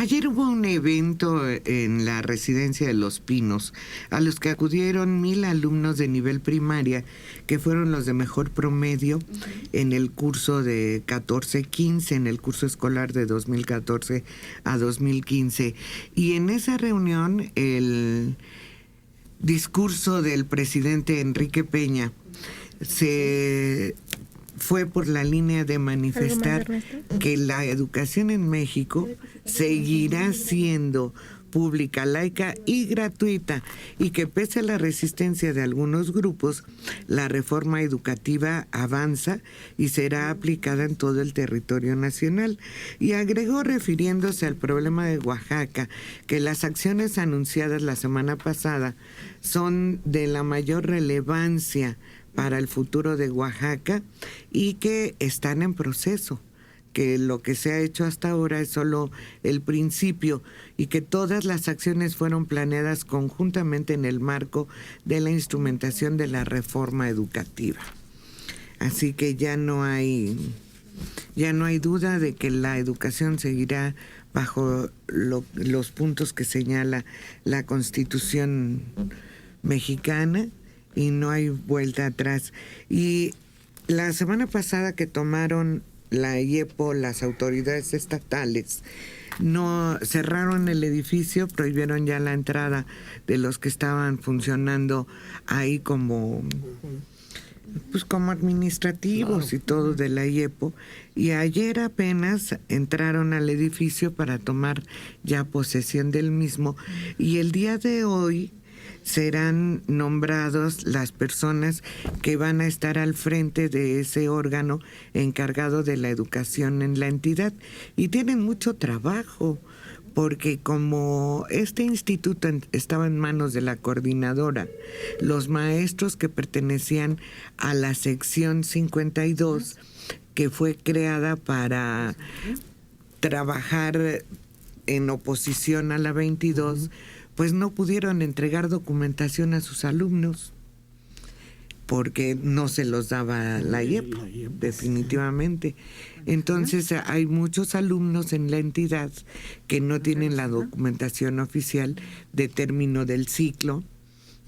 Ayer hubo un evento en la Residencia de Los Pinos, a los que acudieron 1,000 alumnos de nivel primaria, que fueron los de mejor promedio en el curso de 14-15, en el curso escolar de 2014 a 2015. Y en esa reunión, el discurso del presidente Enrique Peña se fue por la línea de manifestar que la educación en México seguirá siendo pública, laica y gratuita, y que pese a la resistencia de algunos grupos, la reforma educativa avanza y será aplicada en todo el territorio nacional. Y agregó, refiriéndose al problema de Oaxaca, que las acciones anunciadas la semana pasada son de la mayor relevancia para el futuro de Oaxaca y que están en proceso, que lo que se ha hecho hasta ahora es solo el principio y que todas las acciones fueron planeadas conjuntamente en el marco de la instrumentación de la reforma educativa. Así que ya no hay duda de que la educación seguirá bajo los puntos que señala la Constitución mexicana y no hay vuelta atrás. Y la semana pasada que tomaron la IEPO, las autoridades estatales, no cerraron el edificio, prohibieron ya la entrada de los que estaban funcionando ahí como administrativos y todo de la IEPO, y ayer apenas entraron al edificio para tomar ya posesión del mismo, y el día de hoy serán nombrados las personas que van a estar al frente de ese órgano encargado de la educación en la entidad. Y tienen mucho trabajo, porque como este instituto estaba en manos de la coordinadora, los maestros que pertenecían a la sección 52, que fue creada para trabajar en oposición a la 22, pues no pudieron entregar documentación a sus alumnos porque no se los daba la IEP, definitivamente. Entonces hay muchos alumnos en la entidad que no tienen la documentación oficial de término del ciclo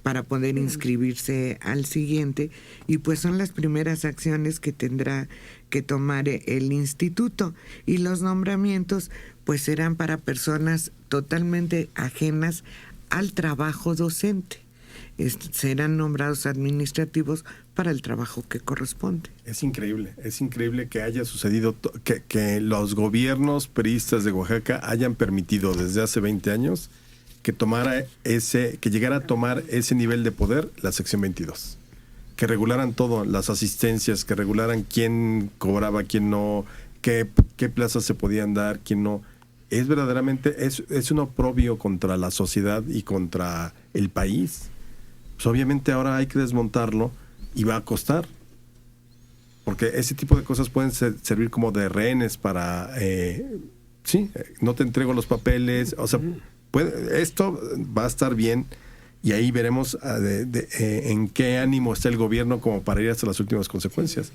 para poder inscribirse al siguiente, y pues son las primeras acciones que tendrá que tomar el instituto, y los nombramientos pues serán para personas totalmente ajenas al trabajo docente. Serán nombrados administrativos para el trabajo que corresponde. Es increíble que haya sucedido, que los gobiernos priistas de Oaxaca hayan permitido desde hace 20 años que llegara a tomar ese nivel de poder la sección 22. Que regularan todo, las asistencias, que regularan quién cobraba, quién no, qué plazas se podían dar, quién no. Es verdaderamente, es un oprobio contra la sociedad y contra el país. Pues obviamente ahora hay que desmontarlo y va a costar. Porque ese tipo de cosas pueden servir como de rehenes para, no te entrego los papeles, o sea, esto va a estar bien y ahí veremos en qué ánimo está el gobierno como para ir hasta las últimas consecuencias.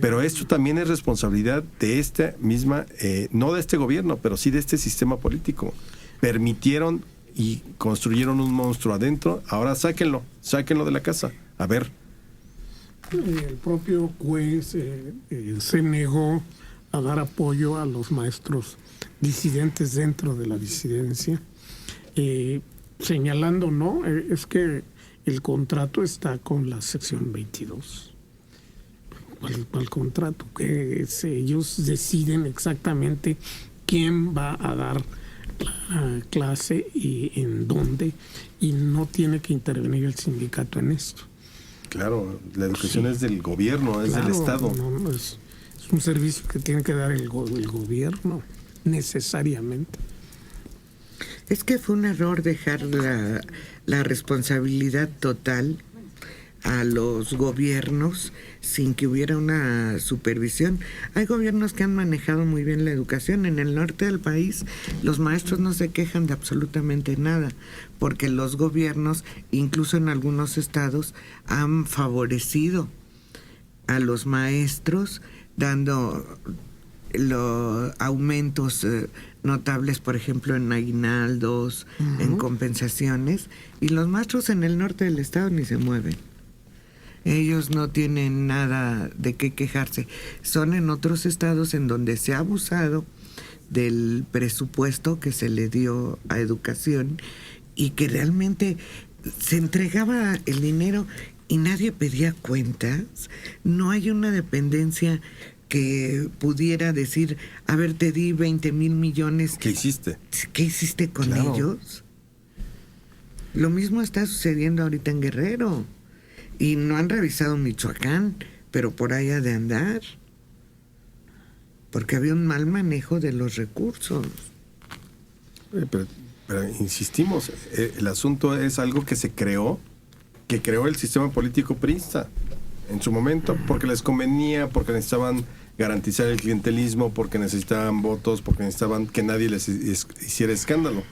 Pero esto también es responsabilidad de esta misma, no de este gobierno, pero sí de este sistema político. Permitieron y construyeron un monstruo adentro, ahora sáquenlo de la casa. A ver. El propio juez se negó a dar apoyo a los maestros disidentes dentro de la disidencia, señalando, es que el contrato está con la sección 22. ¿Cuál contrato? Que ellos deciden exactamente quién va a dar la clase y en dónde, y no tiene que intervenir el sindicato en esto. Claro, la educación es del gobierno, es del Estado. Es un servicio que tiene que dar el gobierno, necesariamente. Es que fue un error dejar la responsabilidad total a los gobiernos sin que hubiera una supervisión. Hay gobiernos que han manejado muy bien la educación. En el norte del país los maestros no se quejan de absolutamente nada, porque los gobiernos, incluso en algunos estados, han favorecido a los maestros dando los aumentos notables, por ejemplo, en aguinaldos, en compensaciones, y los maestros en el norte del estado ni se mueven. Ellos no tienen nada de qué quejarse. Son en otros estados en donde se ha abusado del presupuesto que se le dio a educación y que realmente se entregaba el dinero y nadie pedía cuentas. No hay una dependencia que pudiera decir, a ver, te di 20,000 millones. ¿Qué hiciste? ¿Qué hiciste con ellos? Lo mismo está sucediendo ahorita en Guerrero. Y no han revisado Michoacán, pero por ahí ha de andar. Porque había un mal manejo de los recursos. Pero insistimos, el asunto es algo que creó el sistema político priista en su momento, porque les convenía, porque necesitaban garantizar el clientelismo, porque necesitaban votos, porque necesitaban que nadie les hiciera escándalo.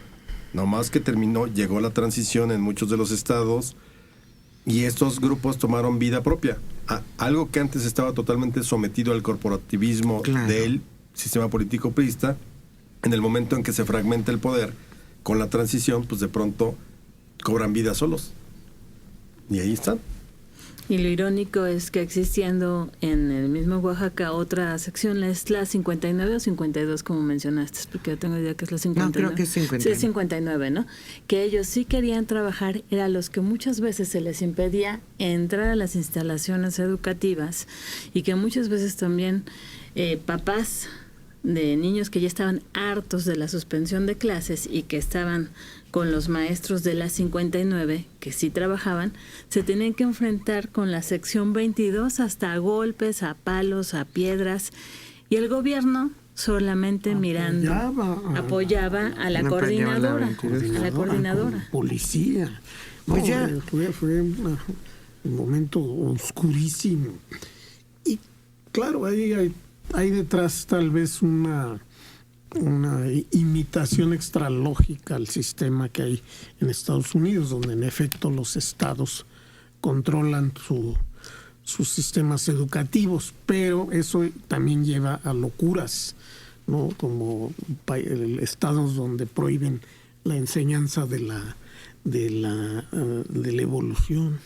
No más que llegó la transición en muchos de los estados y estos grupos tomaron vida propia. Algo que antes estaba totalmente sometido al corporativismo del sistema político priista, en el momento en que se fragmenta el poder con la transición, pues de pronto cobran vida solos. Y ahí están. Y lo irónico es que existiendo en el mismo Oaxaca otra sección, es la 59 o 52, como mencionaste, porque yo tengo idea que es la 59. No, creo que es 59. Sí, es 59, ¿no? Que ellos sí querían trabajar, era los que muchas veces se les impedía entrar a las instalaciones educativas y que muchas veces también papás de niños que ya estaban hartos de la suspensión de clases y que estaban con los maestros de la 59, que sí trabajaban, se tenían que enfrentar con la sección 22 hasta a golpes, a palos, a piedras, y el gobierno solamente apoyaba a la coordinadora, con policía. Pues fue un momento oscurísimo. Y claro, hay detrás tal vez una imitación extralógica al sistema que hay en Estados Unidos, donde en efecto los estados controlan sus sistemas educativos, pero eso también lleva a locuras, ¿no? Como estados donde prohíben la enseñanza de la evolución,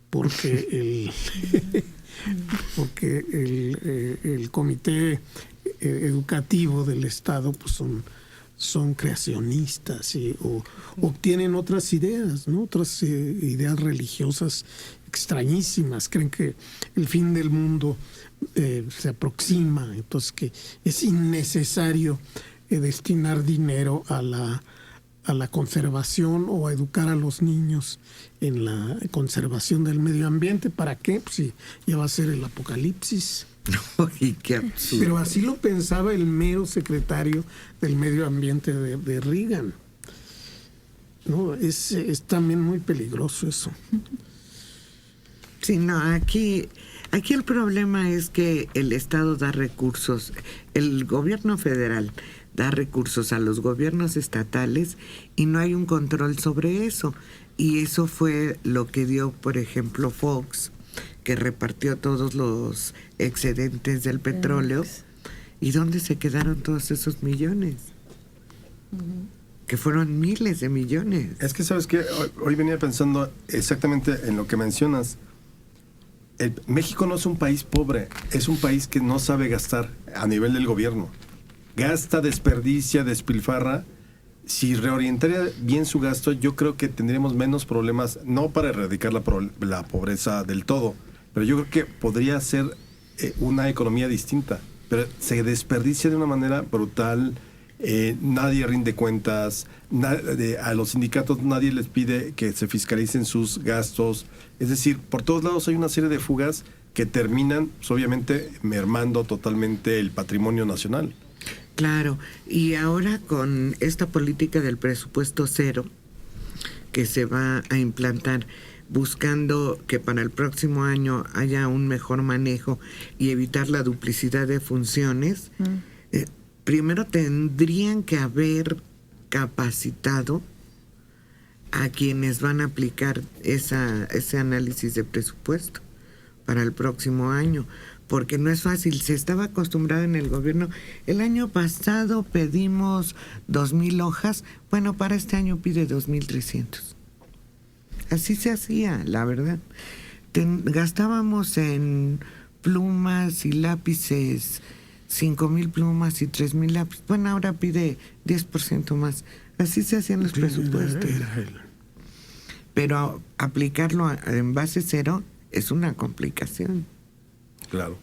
porque el comité educativo del estado pues son creacionistas o tienen otras ideas, ¿no? Otras ideas religiosas extrañísimas. Creen que el fin del mundo se aproxima, entonces que es innecesario destinar dinero a la conservación o a educar a los niños en la conservación del medio ambiente. ¿Para qué? Pues si ya va a ser el apocalipsis. Ay, qué absurdo. Pero así lo pensaba el mero secretario del medio ambiente de Reagan. No, es también muy peligroso eso. Sí, no, aquí el problema es que el Estado da recursos, el gobierno federal da recursos a los gobiernos estatales y no hay un control sobre eso. Y eso fue lo que dio, por ejemplo, Fox, que repartió todos los excedentes del petróleo. ¿Y dónde se quedaron todos esos millones? Que fueron miles de millones. Es que, ¿sabes qué? Hoy venía pensando exactamente en lo que mencionas. México no es un país pobre, es un país que no sabe gastar a nivel del gobierno. Gasta, desperdicia, despilfarra. Si reorientara bien su gasto, yo creo que tendríamos menos problemas, no para erradicar la pobreza del todo, pero yo creo que podría ser una economía distinta. Pero se desperdicia de una manera brutal, nadie rinde cuentas, a los sindicatos nadie les pide que se fiscalicen sus gastos. Es decir, por todos lados hay una serie de fugas que terminan, pues, obviamente, mermando totalmente el patrimonio nacional. Claro, y ahora con esta política del presupuesto cero que se va a implantar, buscando que para el próximo año haya un mejor manejo y evitar la duplicidad de funciones, primero tendrían que haber capacitado a quienes van a aplicar ese análisis de presupuesto para el próximo año, porque no es fácil. Se estaba acostumbrado en el gobierno. El año pasado pedimos 2,000 hojas. Bueno, para este año pide 2,300. Así se hacía, la verdad. Gastábamos en plumas y lápices 5,000 plumas y 3,000 lápices. Bueno, ahora pide 10% más. Así se hacían los presupuestos. Pero aplicarlo en base cero es una complicación. Claro.